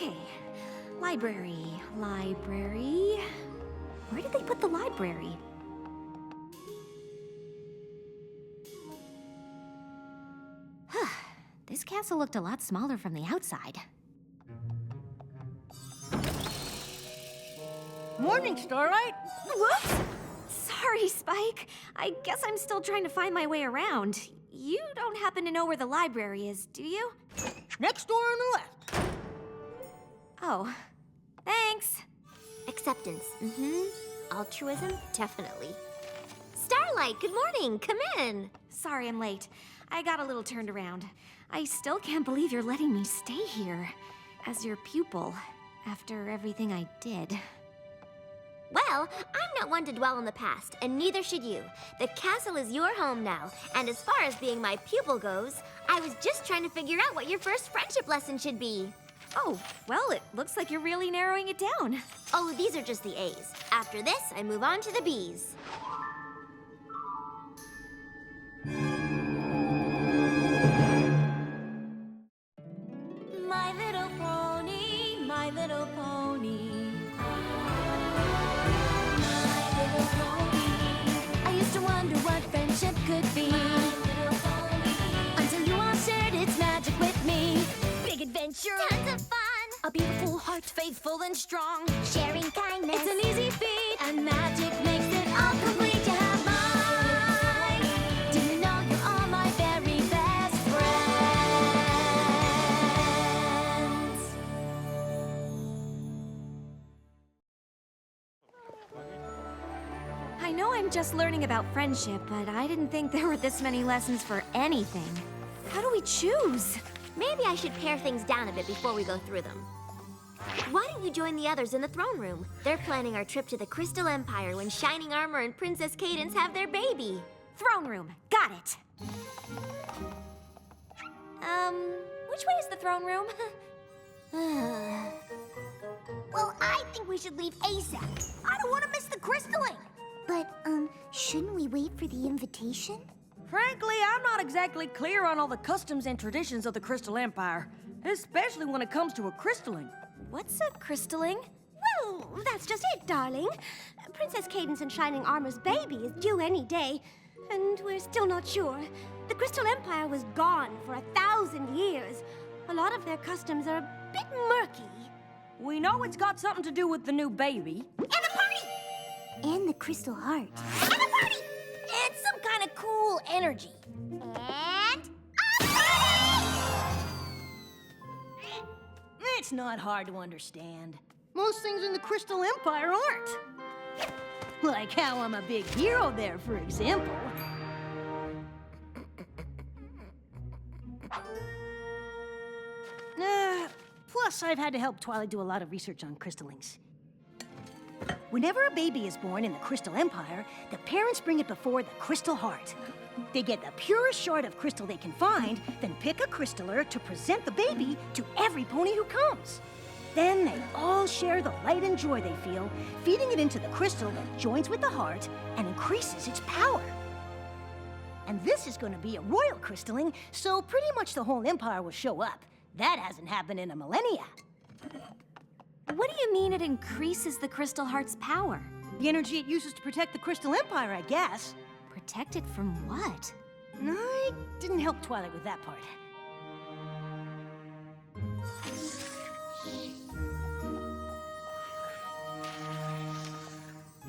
Okay. Library. Where did they put the library? This castle looked a lot smaller from the outside. Morning, Starlight. Whoops! Sorry, Spike. I guess I'm still trying to find my way around. You don't happen to know where the library is, do you? Next door on the left. Oh, thanks. Acceptance, Altruism, definitely. Starlight, good morning. Come in. Sorry I'm late. I got a little turned around. I still can't believe you're letting me stay here as your pupil after everything I did. Well, I'm not one to dwell on the past, and neither should you. The castle is your home now, and as far as being my pupil goes, I was just trying to figure out what your first friendship lesson should be. Oh, well, it looks like you're really narrowing it down. Oh, these are just the A's. After this, I move on to the B's. My little pony, my little pony. My little pony. I used to wonder what friendship could be. Until you all shared its magic with me. Big adventure. Tons of fun. A beautiful heart, faithful and strong. Sharing kindness. It's an easy feat, and magic makes it all complete. You have mine. Do you know you're all my very best friends? I know I'm just learning about friendship, but I didn't think there were this many lessons for anything. How do we choose? Maybe I should pare things down a bit before we go through them. Why don't you join the others in the throne room? They're planning our trip to the Crystal Empire when Shining Armor and Princess Cadence have their baby. Throne room. Got it. Which way is the throne room? Well, I think we should leave ASAP. I don't want to miss the crystalling. But, shouldn't we wait for the invitation? Frankly, I'm not exactly clear on all the customs and traditions of the Crystal Empire, especially when it comes to a crystalling. What's a crystalling? Well, that's just it, darling. Princess Cadence and Shining Armor's baby is due any day, and we're still not sure. The Crystal Empire was gone for 1,000 years. A lot of their customs are a bit murky. We know it's got something to do with the new baby. And the party! And the Crystal Heart. And the party! And some kind of cool energy. And a party! It's not hard to understand. Most things in the Crystal Empire aren't. Like how I'm a big hero there, for example. Plus, I've had to help Twilight do a lot of research on crystallings. Whenever a baby is born in the Crystal Empire, the parents bring it before the Crystal Heart. They get the purest shard of crystal they can find, then pick a crystaller to present the baby to every pony who comes. Then they all share the light and joy they feel, feeding it into the crystal that joins with the heart and increases its power. And this is going to be a royal crystalling, so pretty much the whole empire will show up. That hasn't happened in a millennia. What do you mean it increases the Crystal Heart's power? The energy it uses to protect the Crystal Empire, I guess. Protect it from what? I didn't help Twilight with that part.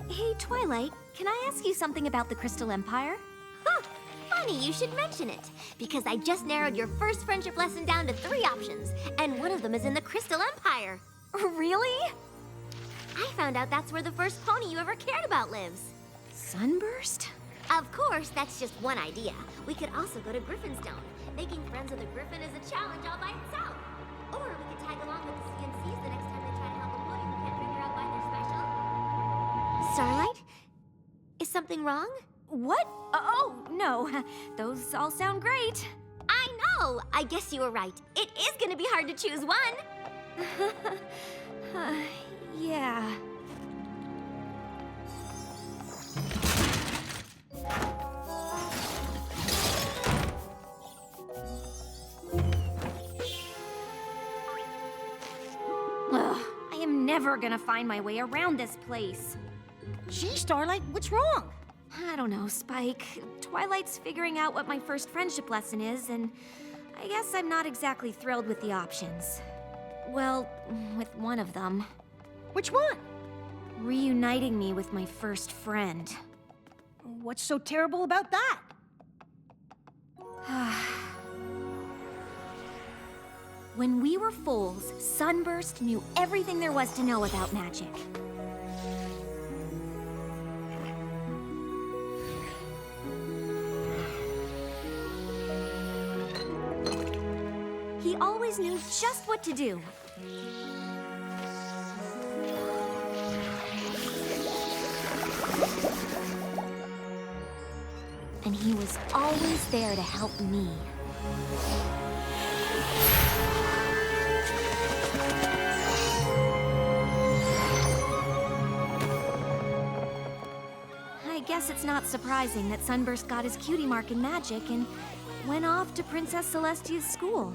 Hey, Twilight, can I ask you something about the Crystal Empire? Huh, funny you should mention it, because I just narrowed your first friendship lesson down to 3 options, and one of them is in the Crystal Empire. Really? I found out that's where the first pony you ever cared about lives. Sunburst? Of course, that's just one idea. We could also go to Griffinstone. Making friends with a griffin is a challenge all by itself. Or we could tag along with the CMCs the next time they try to help a pony who can't figure out why they're special. Starlight? Is something wrong? What? Oh, no. Those all sound great. I know! I guess you were right. It is gonna be hard to choose one. Yeah. never gonna find my way around this place. Gee, Starlight, what's wrong? I don't know, Spike. Twilight's figuring out what my first friendship lesson is, and I guess I'm not exactly thrilled with the options. Well, with one of them. Which one? Reuniting me with my first friend. What's so terrible about that? When we were foals, Sunburst knew everything there was to know about magic. He always knew just what to do. And he was always there to help me. I guess it's not surprising that Sunburst got his cutie mark in magic and went off to Princess Celestia's school.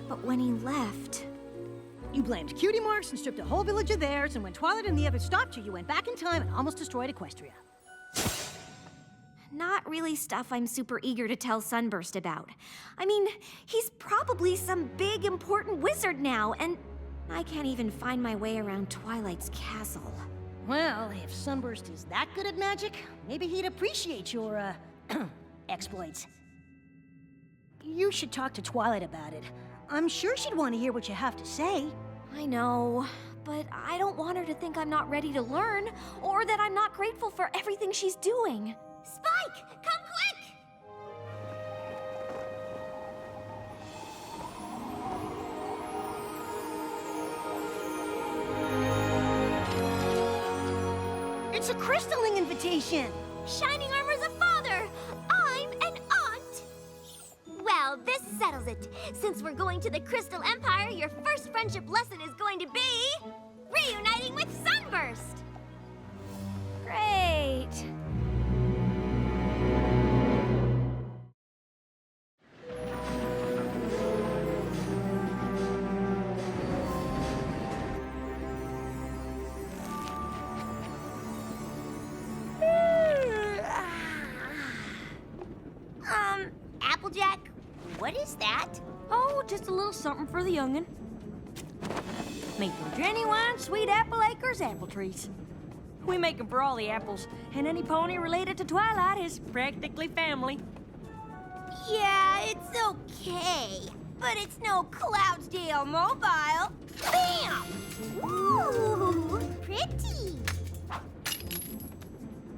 But when he left... You blamed cutie marks and stripped a whole village of theirs, and when Twilight and the others stopped you, you went back in time and almost destroyed Equestria. Not really stuff I'm super eager to tell Sunburst about. I mean, he's probably some big, important wizard now, and I can't even find my way around Twilight's castle. Well, if Sunburst is that good at magic, maybe he'd appreciate your, exploits. You should talk to Twilight about it. I'm sure she'd want to hear what you have to say. I know, but I don't want her to think I'm not ready to learn, or that I'm not grateful for everything she's doing. Spike, come quick! It's a crystalling invitation! Shining Armor's a father! I'm an aunt! Well, this settles it. Since we're going to the Crystal Empire, your first friendship lesson is going to be... reuniting with Sunburst! Great! Applejack, what is that? Oh, just a little something for the youngin'. Make them genuine sweet apple acres apple trees. We make 'em for all the apples, and any pony related to Twilight is practically family. Yeah, it's okay. But it's no Cloudsdale Mobile. Bam! Ooh, pretty.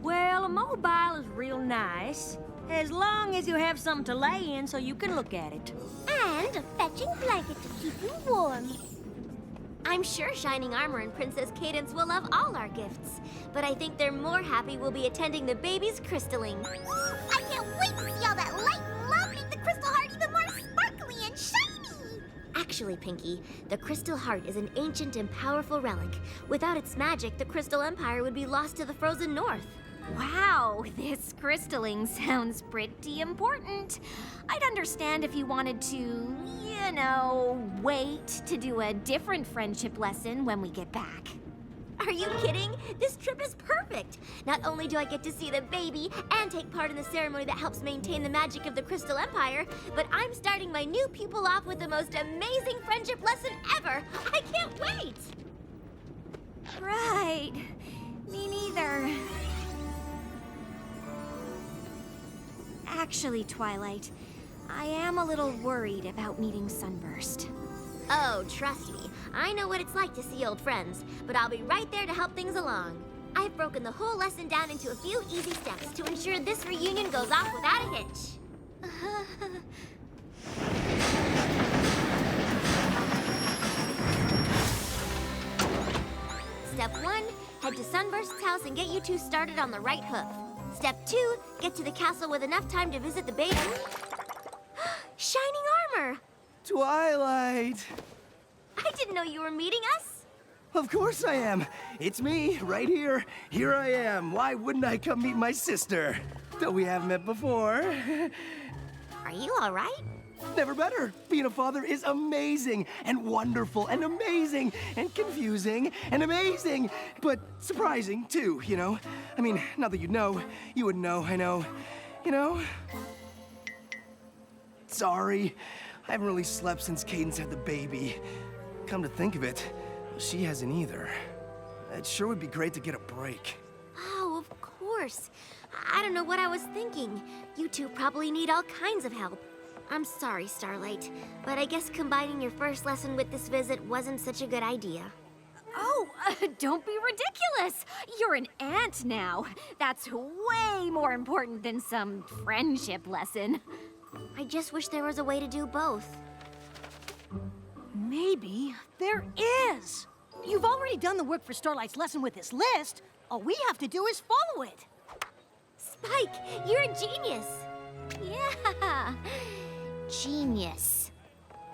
Well, a mobile is real nice, as long as you have something to lay in so you can look at it. And a fetching blanket to keep you warm. I'm sure Shining Armor and Princess Cadence will love all our gifts, but I think they're more happy we'll be attending the baby's crystaling. I can't wait to see all that light and love make the crystal heart even more sparkly and shiny! Actually, Pinky, the crystal heart is an ancient and powerful relic. Without its magic, the Crystal Empire would be lost to the frozen north. Wow, this crystalling sounds pretty important. I'd understand if you wanted to, you know, wait to do a different friendship lesson when we get back. Are you kidding? This trip is perfect. Not only do I get to see the baby and take part in the ceremony that helps maintain the magic of the Crystal Empire, but I'm starting my new pupil off with the most amazing friendship lesson ever. I can't wait! Right. Me neither. Actually, Twilight, I am a little worried about meeting Sunburst. Oh, trust me. I know what it's like to see old friends, but I'll be right there to help things along. I've broken the whole lesson down into a few easy steps to ensure this reunion goes off without a hitch. Step 1, head to Sunburst's house and get you two started on the right hoof. Step 2, get to the castle with enough time to visit the baby. Shining Armor! Twilight! I didn't know you were meeting us. Of course I am. It's me, right here. Here I am. Why wouldn't I come meet my sister? Though we haven't met before. Are you all right? Never better. Being a father is amazing and wonderful and amazing and confusing and amazing, but surprising too, you know? I mean, not that you'd know. You wouldn't know, I know. You know? Sorry. I haven't really slept since Cadence had the baby. Come to think of it, she hasn't either. It sure would be great to get a break. Oh, of course. I don't know what I was thinking. You two probably need all kinds of help. I'm sorry, Starlight, but I guess combining your first lesson with this visit wasn't such a good idea. Oh, don't be ridiculous. You're an aunt now. That's way more important than some friendship lesson. I just wish there was a way to do both. Maybe there is. You've already done the work for Starlight's lesson with this list. All we have to do is follow it. Spike, you're a genius. Yeah, genius.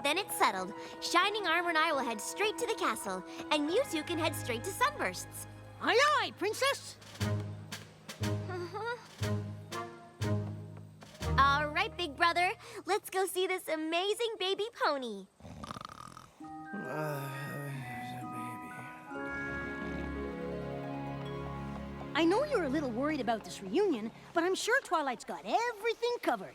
Then it's settled. Shining Armor and I will head straight to the castle, and you two can head straight to Sunbursts. Aye, aye, Princess. All right, big brother, let's go see this amazing baby pony. I know you're a little worried about this reunion, but I'm sure Twilight's got everything covered.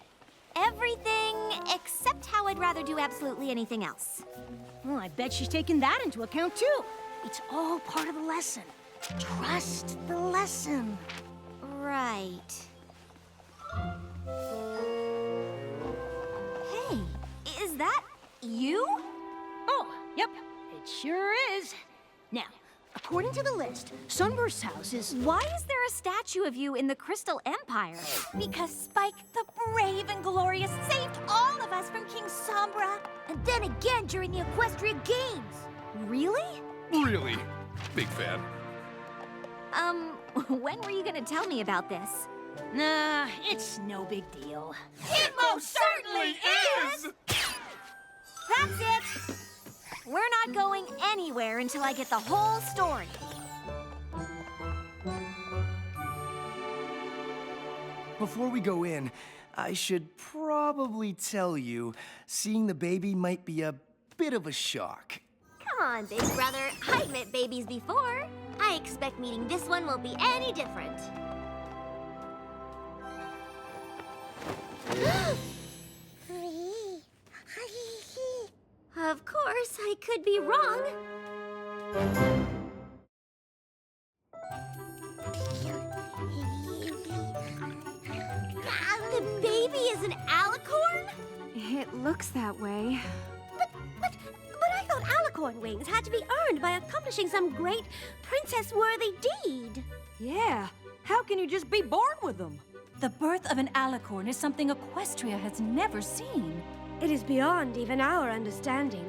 Everything except how I'd rather do absolutely anything else. Well, I bet she's taken that into account, too. It's all part of the lesson. Trust the lesson. Right. Hey, is that you? Oh, yep, it sure is. Now, according to the list, Sunburst's house is... Why is there a statue of you in the Crystal Empire? Because Spike the Brave and Glorious saved all of us from King Sombra. And then again during the Equestria Games. Really? Really? Big fan. When were you gonna tell me about this? Nah, it's no big deal. It most certainly is! That's it! We're not going anywhere until I get the whole story. Before we go in, I should probably tell you, seeing the baby might be a bit of a shock. Come on, big brother. I've met babies before. I expect meeting this one won't be any different. Of course, I could be wrong. The baby is an alicorn? It looks that way. But I thought alicorn wings had to be earned by accomplishing some great princess-worthy deed. Yeah, how can you just be born with them? The birth of an alicorn is something Equestria has never seen. It is beyond even our understanding.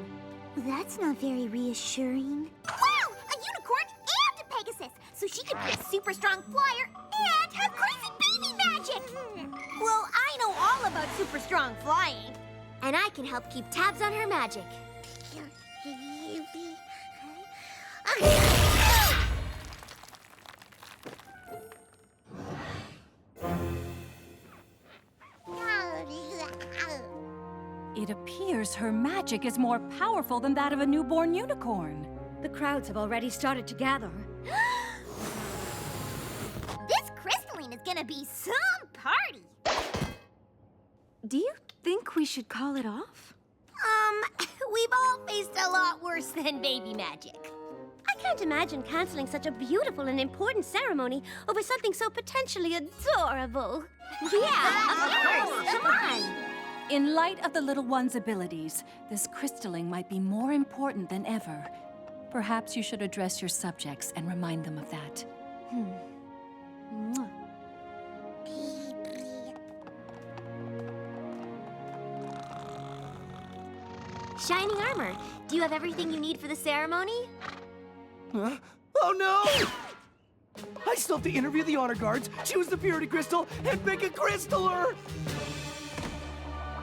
That's not very reassuring. Wow! A unicorn and a Pegasus! So she could be a super strong flyer and have crazy baby magic! Well, I know all about super strong flying. And I can help keep tabs on her magic. It appears her magic is more powerful than that of a newborn unicorn. The crowds have already started to gather. This crystalline is gonna be some party! Do you think we should call it off? We've all faced a lot worse than baby magic. I can't imagine canceling such a beautiful and important ceremony over something so potentially adorable. Yeah, of course. Come on. In light of the little one's abilities, this crystalling might be more important than ever. Perhaps you should address your subjects and remind them of that. Mwah. Shining Armor, do you have everything you need for the ceremony? Huh? Oh no! I still have to interview the honor guards, choose the purity crystal, and pick a crystaller!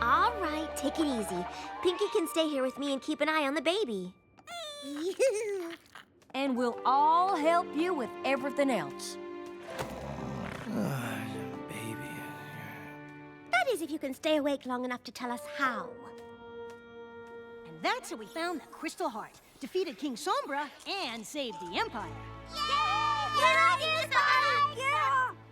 All right, take it easy. Pinky can stay here with me and keep an eye on the baby. And we'll all help you with everything else. Baby. That is if you can stay awake long enough to tell us how. And that's how we found the Crystal Heart, defeated King Sombra, and saved the Empire.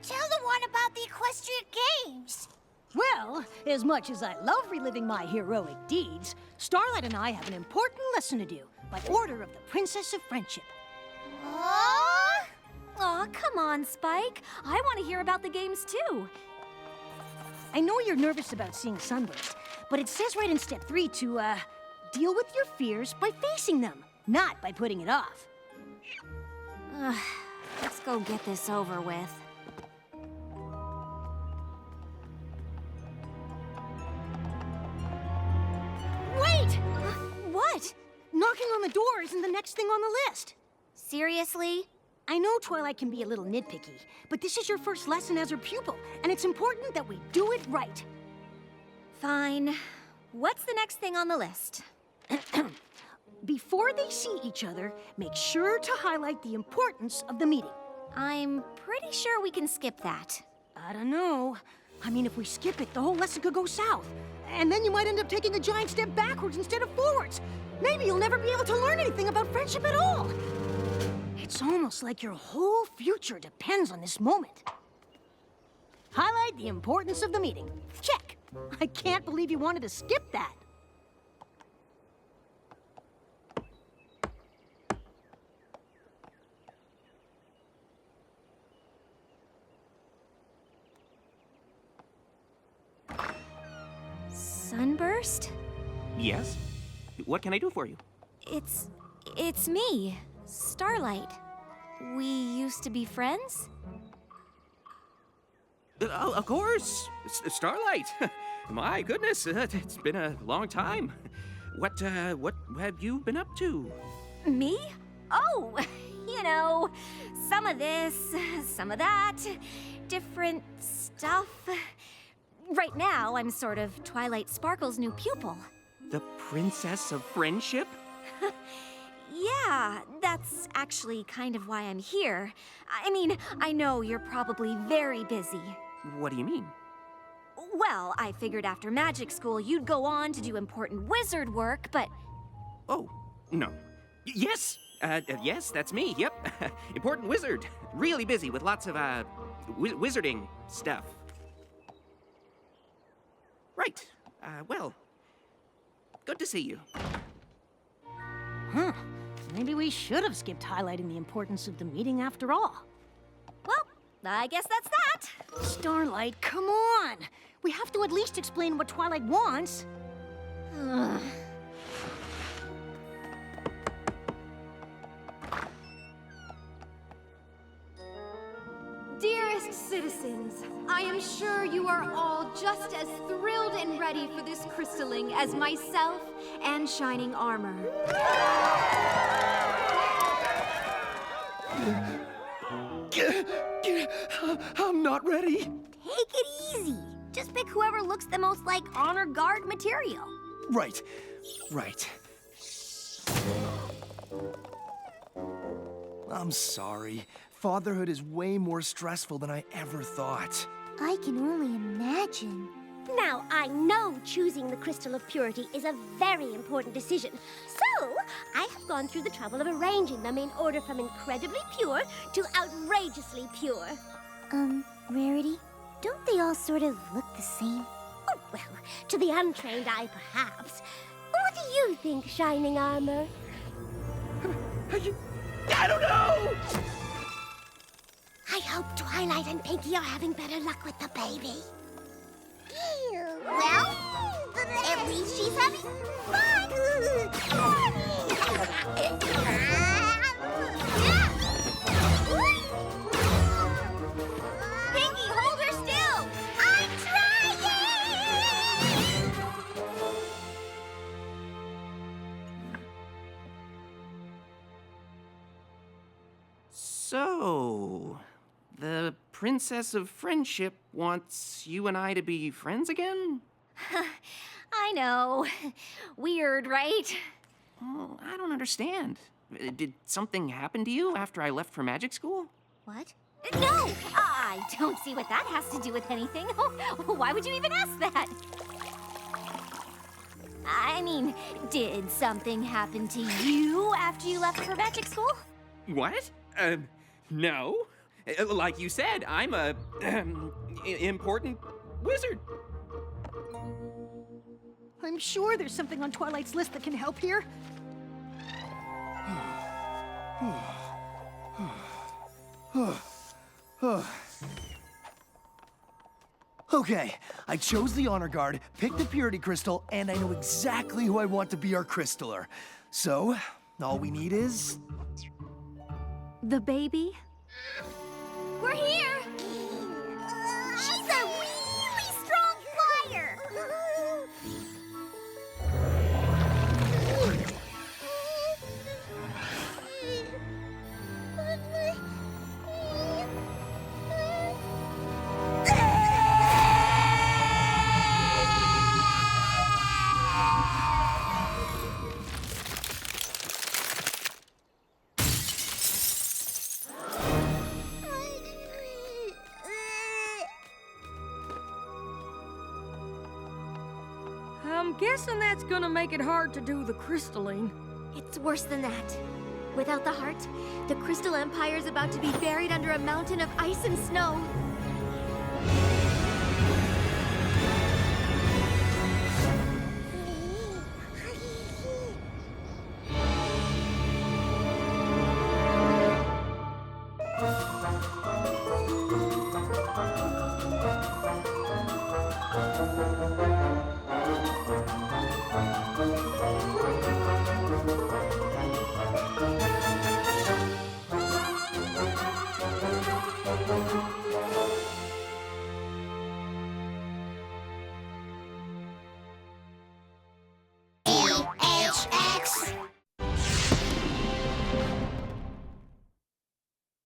Tell the one about the equestrian games. Well, as much as I love reliving my heroic deeds, Starlight and I have an important lesson to do by order of the Princess of Friendship. Oh? Aw, come on, Spike. I want to hear about the games too. I know you're nervous about seeing Sunburst, but it says right in step 3 to, deal with your fears by facing them, not by putting it off. Let's go get this over with. Wait! What? Knocking on the door isn't the next thing on the list. Seriously? I know Twilight can be a little nitpicky, but this is your first lesson as her pupil, and it's important that we do it right. Fine. What's the next thing on the list? Before they see each other, make sure to highlight the importance of the meeting. I'm pretty sure we can skip that. I don't know. I mean, if we skip it, the whole lesson could go south. And then you might end up taking a giant step backwards instead of forwards. Maybe you'll never be able to learn anything about friendship at all. It's almost like your whole future depends on this moment. Highlight the importance of the meeting. Check. I can't believe you wanted to skip that. Sunburst? Yes? What can I do for you? It's me, Starlight. We used to be friends? Of course! Starlight! My goodness, it's been a long time. What have you been up to? Me? Oh, you know, some of this, some of that, different stuff. Right now, I'm sort of Twilight Sparkle's new pupil. The Princess of Friendship? Yeah, that's actually kind of why I'm here. I mean, I know you're probably very busy. What do you mean? Well, I figured after magic school you'd go on to do important wizard work, but... Oh, no. Yes! Yes, that's me, yep. Important wizard. Really busy with lots of, wizarding stuff. Right. Well, good to see you. Huh. Maybe we should have skipped highlighting the importance of the meeting after all. Well, I guess that's that. Starlight, come on! We have to at least explain what Twilight wants. Dearest citizens, I am sure you are all just as thrilled and ready for this crystalling as myself and Shining Armor. I'm not ready. Take it easy. Just pick whoever looks the most like honor guard material. Right. I'm sorry. Fatherhood is way more stressful than I ever thought. I can only imagine. Now, I know choosing the Crystal of Purity is a very important decision. So, I have gone through the trouble of arranging them in order from incredibly pure to outrageously pure. Rarity, don't they all sort of look the same? Oh, well, to the untrained eye, perhaps. What do you think, Shining Armor? I don't know! I hope Twilight and Pinky are having better luck with the baby. Well, at least she's having fun. Pinky, hold her still. I'm trying. So, the Princess of Friendship wants you and I to be friends again? I know. Weird, right? Oh, I don't understand. Did something happen to you after I left for magic school? What? No! I don't see what that has to do with anything. Why would you even ask that? I mean, did something happen to you after you left for magic school? What? No. Like you said, I'm a important wizard. I'm sure there's something on Twilight's list that can help here. Okay, I chose the honor guard, picked the purity crystal, and I know exactly who I want to be our crystaller. So, all we need is... The baby? We're here! She's a really strong flyer! I'm guessing that's gonna make it hard to do the crystalline. It's worse than that. Without the heart, the Crystal Empire is about to be buried under a mountain of ice and snow.